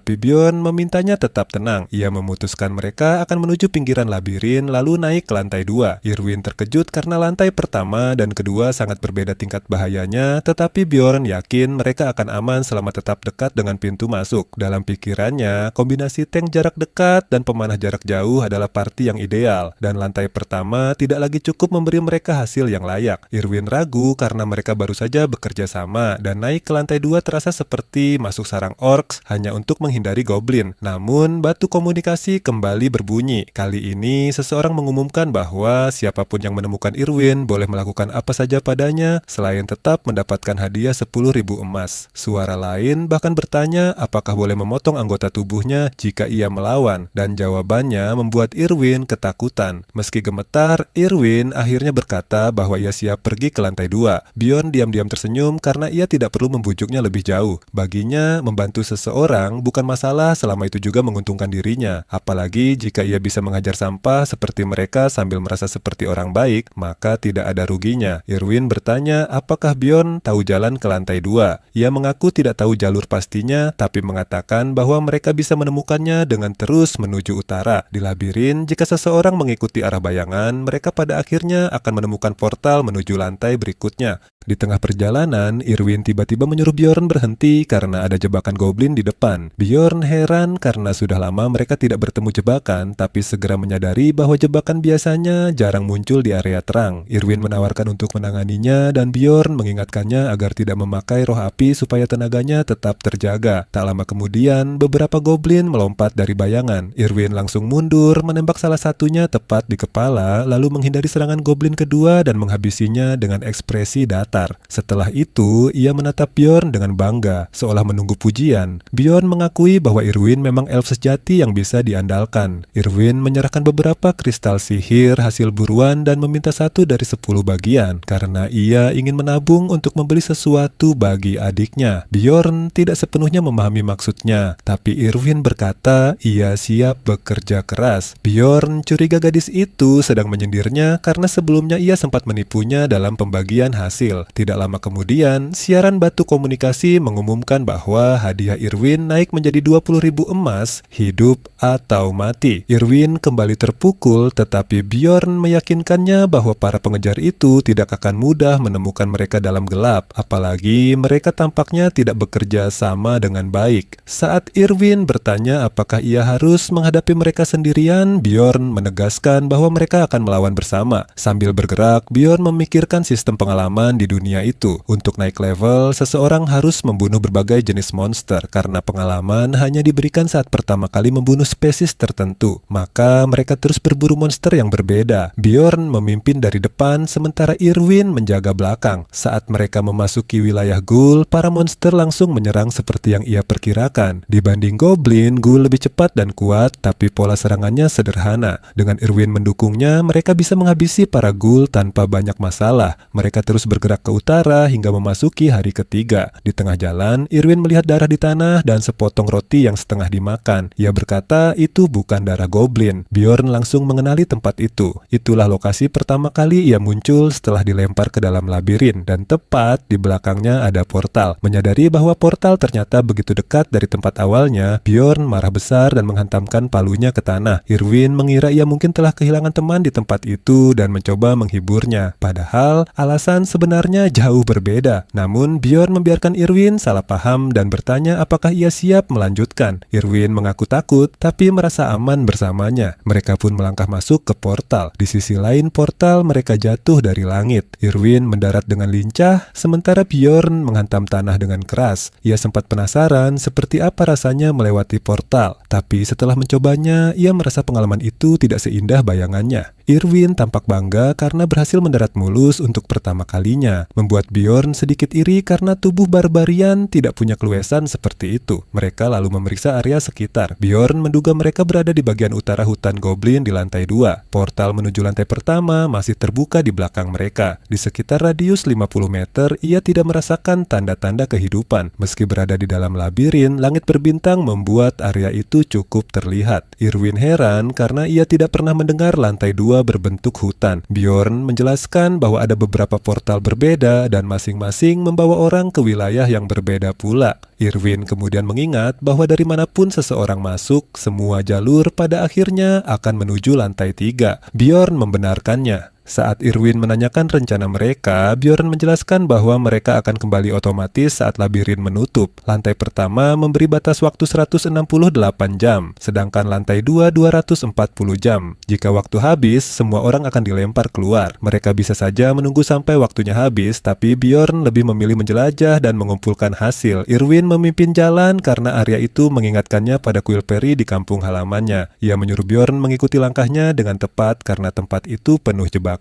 Tetapi Bjorn memintanya tetap tenang. Ia memutuskan mereka akan menuju pinggiran labirin lalu naik ke lantai 2. Irwin terkejut karena lantai pertama dan kedua sangat berbeda tingkat bahayanya, tetapi Bjorn yakin mereka akan aman selama tetap dekat dengan pintu masuk. Dalam pikirannya, kombinasi tank jarak dekat dan pemanah jarak jauh adalah party yang ideal, dan lantai pertama tidak lagi cukup memberi mereka hasil yang layak. Irwin ragu karena mereka baru saja bekerja sama, dan naik ke lantai 2 terasa seperti masuk sarang orcs hanya untuk menghindari goblin. Namun, batu komunikasi kembali berbunyi. Kali ini, seseorang mengumumkan bahwa siapapun yang menemukan Irwin boleh melakukan apa saja padanya selain tetap mendapatkan hadiah 10.000 emas. Suara lain bahkan bertanya apakah boleh memotong anggota tubuhnya jika ia melawan, dan jawabannya membuat Irwin ketakutan. Meski gemetar, Irwin akhirnya berkata bahwa ia siap pergi ke lantai 2. Bjorn diam-diam tersenyum karena ia tidak perlu membujuknya lebih jauh. Baginya, membantu seseorang bukan masalah selama itu juga menguntungkan dirinya. Apalagi jika ia bisa menghajar sampah seperti mereka sambil merasa seperti orang baik, maka tidak ada ruginya. Irwin bertanya apakah Bjorn tahu jalan ke lantai 2. Ia mengaku tidak tahu jalur pastinya, tapi mengatakan bahwa mereka bisa menemukannya dengan terus menuju utara. Di labirin, jika seseorang mengikuti arah bayangan, mereka pada akhirnya akan menemukan portal menuju lantai berikutnya. Di tengah perjalanan, Irwin tiba-tiba menyuruh Bjorn berhenti karena ada jebakan goblin di depan. Bjorn heran karena sudah lama mereka tidak bertemu jebakan, tapi segera menyadari bahwa jebakan biasanya jarang muncul di area terang. Irwin menawarkan untuk menanganinya dan Bjorn mengingatkannya agar tidak memakai roh api supaya tenaganya tetap terjaga. Tak lama kemudian, beberapa goblin melompat dari bayangan. Irwin langsung mundur, menembak salah satunya tepat di kepala, lalu menghindari serangan goblin kedua dan menghabisinya dengan ekspresi datar. Setelah itu, ia menatap Bjorn dengan bangga, seolah menunggu pujian. Bjorn mengakui bahwa Irwin memang elf sejati yang bisa diandalkan. Irwin menyerahkan beberapa kristal sihir hasil buruan dan meminta 1 dari 10 bagian, karena ia ingin menabung untuk membeli sesuatu bagi adiknya. Bjorn tidak sepenuhnya memahami maksudnya, tapi Irwin berkata ia siap bekerja keras. Bjorn curiga gadis itu sedang menyindirnya karena sebelumnya ia sempat menipunya dalam pembagian hasil. Tidak lama kemudian, siaran batu komunikasi mengumumkan bahwa hadiah Irwin naik menjadi 20.000 emas, hidup atau mati. Irwin kembali terpukul, tetapi Bjorn meyakinkannya bahwa para pengejar itu tidak akan mudah menemukan mereka dalam gelap, apalagi mereka tampaknya tidak bekerja sama dengan baik. Saat Irwin bertanya apakah ia harus menghadapi mereka sendirian, Bjorn menegaskan bahwa mereka akan melawan bersama. Sambil bergerak, Bjorn memikirkan sistem pengalaman di dunia itu. Untuk naik level, seseorang harus membunuh berbagai jenis monster karena pengalaman hanya diberikan saat pertama kali membunuh spesies tertentu. Maka mereka terus berburu monster yang berbeda. Bjorn memimpin dari depan sementara Irwin menjaga belakang. Saat mereka memasuki wilayah ghoul, para monster langsung menyerang seperti yang ia perkirakan. Dibanding goblin, ghoul lebih cepat dan kuat, tapi pola serangannya sederhana. Dengan Irwin mendukungnya, mereka bisa menghabisi para ghoul tanpa banyak masalah. Mereka terus bergerak ke utara hingga memasuki hari ketiga. Di tengah jalan, Irwin melihat darah di tanah dan sepotong roti yang setengah dimakan. Ia berkata itu bukan darah goblin. Bjorn langsung mengenali tempat itu. Itulah lokasi pertama kali ia muncul setelah dilempar ke dalam labirin, dan tepat di belakangnya ada portal. Menyadari bahwa portal ternyata begitu dekat dari tempat awalnya, Bjorn marah besar dan menghantamkan palunya ke tanah. Irwin mengira ia mungkin telah kehilangan teman di tempat itu dan mencoba menghiburnya. Padahal alasan sebenarnya jauh berbeda. Namun Bjorn membiarkan Irwin salah paham dan bertanya apakah ia siap melanjutkan. Irwin mengaku takut tapi merasa aman bersamanya. Mereka pun melangkah masuk ke portal. Di sisi lain portal, mereka jatuh dari langit. Irwin mendarat dengan lincah sementara Bjorn menghantam tanah dengan keras. Ia sempat penasaran seperti apa rasanya melewati portal, tapi setelah mencobanya ia merasa pengalaman itu tidak seindah bayangannya. Irwin tampak bangga karena berhasil mendarat mulus untuk pertama kalinya, membuat Bjorn sedikit iri karena tubuh barbarian tidak punya keluasan seperti itu. Mereka lalu memeriksa area sekitar. Bjorn menduga mereka berada di bagian utara hutan goblin di lantai 2. Portal menuju lantai pertama masih terbuka di belakang mereka. Di sekitar radius 50 meter, ia tidak merasakan tanda-tanda kehidupan. Meski berada di dalam labirin, langit berbintang membuat area itu cukup terlihat. Irwin heran karena ia tidak pernah mendengar lantai 2 dua berbentuk hutan. Bjorn menjelaskan bahwa ada beberapa portal berbeda dan masing-masing membawa orang ke wilayah yang berbeda pula. Irwin kemudian mengingat bahwa dari manapun seseorang masuk, semua jalur pada akhirnya akan menuju lantai 3. Bjorn membenarkannya. Saat Irwin menanyakan rencana mereka, Bjorn menjelaskan bahwa mereka akan kembali otomatis saat labirin menutup. Lantai pertama memberi batas waktu 168 jam, sedangkan lantai 2 240 jam. Jika waktu habis, semua orang akan dilempar keluar. Mereka bisa saja menunggu sampai waktunya habis, tapi Bjorn lebih memilih menjelajah dan mengumpulkan hasil. Irwin memimpin jalan karena area itu mengingatkannya pada kuil peri di kampung halamannya. Ia menyuruh Bjorn mengikuti langkahnya dengan tepat karena tempat itu penuh jebakan.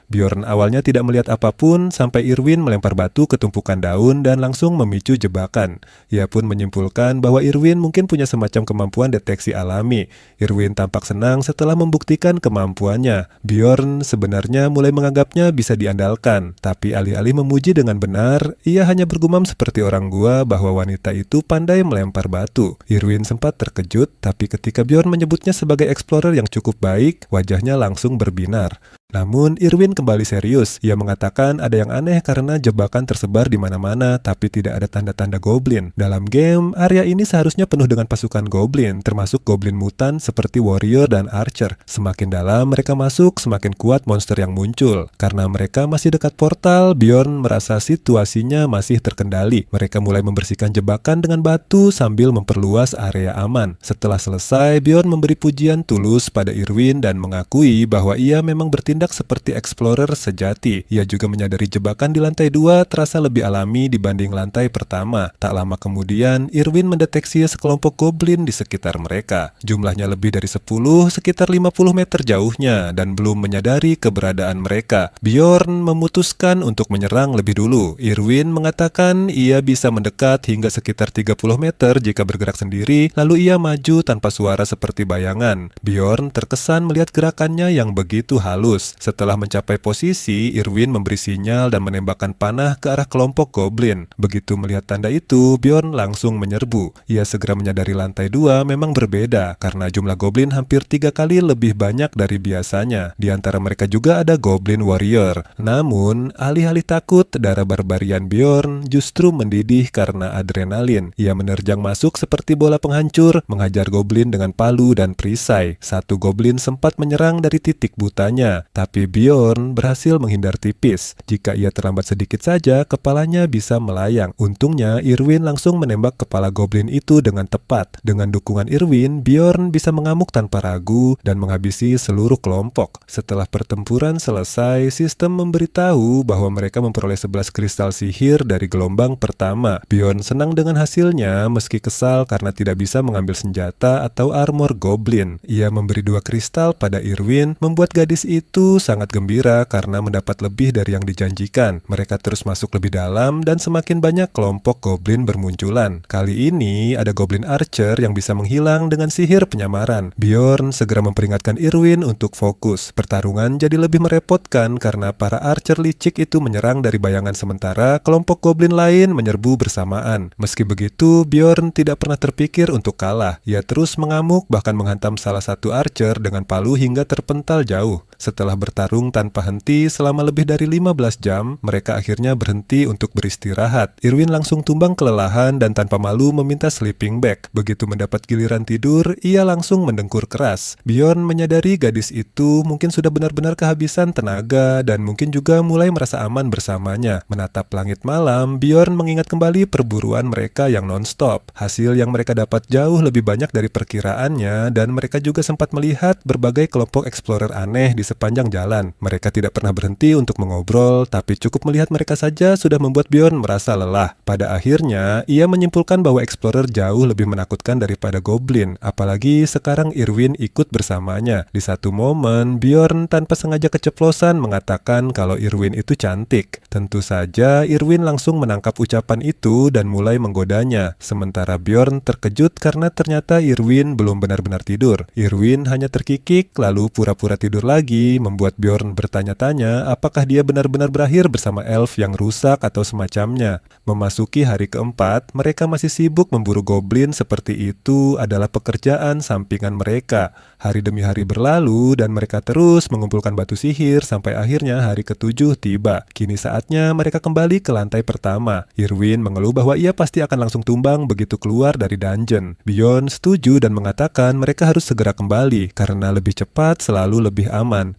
Bjorn awalnya tidak melihat apapun sampai Irwin melempar batu ke tumpukan daun dan langsung memicu jebakan. Ia pun menyimpulkan bahwa Irwin mungkin punya semacam kemampuan deteksi alami. Irwin tampak senang setelah membuktikan kemampuannya. Bjorn sebenarnya mulai menganggapnya bisa diandalkan, tapi alih-alih memuji dengan benar, ia hanya bergumam seperti orang gua bahwa wanita itu pandai melempar batu. Irwin sempat terkejut, tapi ketika Bjorn menyebutnya sebagai explorer yang cukup baik, wajahnya langsung berbinar. Namun, Irwin kembali serius. Ia mengatakan ada yang aneh karena jebakan tersebar di mana-mana, tapi tidak ada tanda-tanda goblin. Dalam game, area ini seharusnya penuh dengan pasukan goblin, termasuk goblin mutan seperti warrior dan archer. Semakin dalam mereka masuk, semakin kuat monster yang muncul. Karena mereka masih dekat portal, Bjorn merasa situasinya masih terkendali. Mereka mulai membersihkan jebakan dengan batu sambil memperluas area aman. Setelah selesai, Bjorn memberi pujian tulus pada Irwin dan mengakui bahwa ia memang bertindak seperti explorer sejati. Ia juga menyadari jebakan di lantai 2 terasa lebih alami dibanding lantai pertama. Tak lama kemudian, Irwin mendeteksi sekelompok goblin di sekitar mereka. Jumlahnya lebih dari 10, sekitar 50 meter jauhnya, dan belum menyadari keberadaan mereka. Bjorn memutuskan untuk menyerang lebih dulu. Irwin mengatakan ia bisa mendekat hingga sekitar 30 meter jika bergerak sendiri, lalu ia maju tanpa suara seperti bayangan. Bjorn terkesan melihat gerakannya yang begitu halus. Setelah mencapai posisi, Irwin memberi sinyal dan menembakkan panah ke arah kelompok goblin. Begitu melihat tanda itu, Bjorn langsung menyerbu. Ia segera menyadari lantai 2 memang berbeda, karena jumlah goblin hampir 3 kali lebih banyak dari biasanya. Di antara mereka juga ada goblin warrior. Namun, alih-alih takut, darah barbarian Bjorn justru mendidih karena adrenalin. Ia menerjang masuk seperti bola penghancur, menghajar goblin dengan palu dan perisai. Satu goblin sempat menyerang dari titik butanya, tapi Bjorn berhasil menghindar tipis. Jika ia terlambat sedikit saja, kepalanya bisa melayang. Untungnya, Irwin langsung menembak kepala goblin itu dengan tepat. Dengan dukungan Irwin, Bjorn bisa mengamuk tanpa ragu dan menghabisi seluruh kelompok. Setelah pertempuran selesai, sistem memberitahu bahwa mereka memperoleh 11 kristal sihir dari gelombang pertama. Bjorn senang dengan hasilnya, meski kesal karena tidak bisa mengambil senjata atau armor goblin. Ia memberi 2 kristal pada Irwin, membuat gadis itu sangat gembira karena mendapat lebih dari yang dijanjikan. Mereka terus masuk lebih dalam dan semakin banyak kelompok goblin bermunculan. Kali ini ada goblin archer yang bisa menghilang dengan sihir penyamaran. Bjorn segera memperingatkan Irwin untuk fokus. Pertarungan jadi lebih merepotkan karena para archer licik itu menyerang dari bayangan sementara kelompok goblin lain menyerbu bersamaan. Meski begitu, Bjorn tidak pernah terpikir untuk kalah. Ia terus mengamuk bahkan menghantam salah satu archer dengan palu hingga terpental jauh. Setelah bertarung tanpa henti selama lebih dari 15 jam, mereka akhirnya berhenti untuk beristirahat. Irwin langsung tumbang kelelahan dan tanpa malu meminta sleeping bag. Begitu mendapat giliran tidur, ia langsung mendengkur keras. Bjorn menyadari gadis itu mungkin sudah benar-benar kehabisan tenaga dan mungkin juga mulai merasa aman bersamanya. Menatap langit malam, Bjorn mengingat kembali perburuan mereka yang non-stop. Hasil yang mereka dapat jauh lebih banyak dari perkiraannya dan mereka juga sempat melihat berbagai kelompok explorer aneh di sepanjang jalan. Mereka tidak pernah berhenti untuk mengobrol, tapi cukup melihat mereka saja sudah membuat Bjorn merasa lelah. Pada akhirnya, ia menyimpulkan bahwa explorer jauh lebih menakutkan daripada goblin, apalagi sekarang Irwin ikut bersamanya. Di satu momen, Bjorn tanpa sengaja keceplosan mengatakan kalau Irwin itu cantik. Tentu saja, Irwin langsung menangkap ucapan itu dan mulai menggodanya. Sementara Bjorn terkejut karena ternyata Irwin belum benar-benar tidur. Irwin hanya terkikik, lalu pura-pura tidur lagi, membuat Bjorn bertanya-tanya apakah dia benar-benar berakhir bersama elf yang rusak atau semacamnya. Memasuki hari keempat, mereka masih sibuk memburu goblin seperti itu adalah pekerjaan sampingan mereka. Hari demi hari berlalu dan mereka terus mengumpulkan batu sihir sampai akhirnya hari ketujuh tiba. Kini saatnya mereka kembali ke lantai pertama. Irwin mengeluh bahwa ia pasti akan langsung tumbang begitu keluar dari dungeon. Bjorn setuju dan mengatakan mereka harus segera kembali karena lebih cepat selalu lebih aman.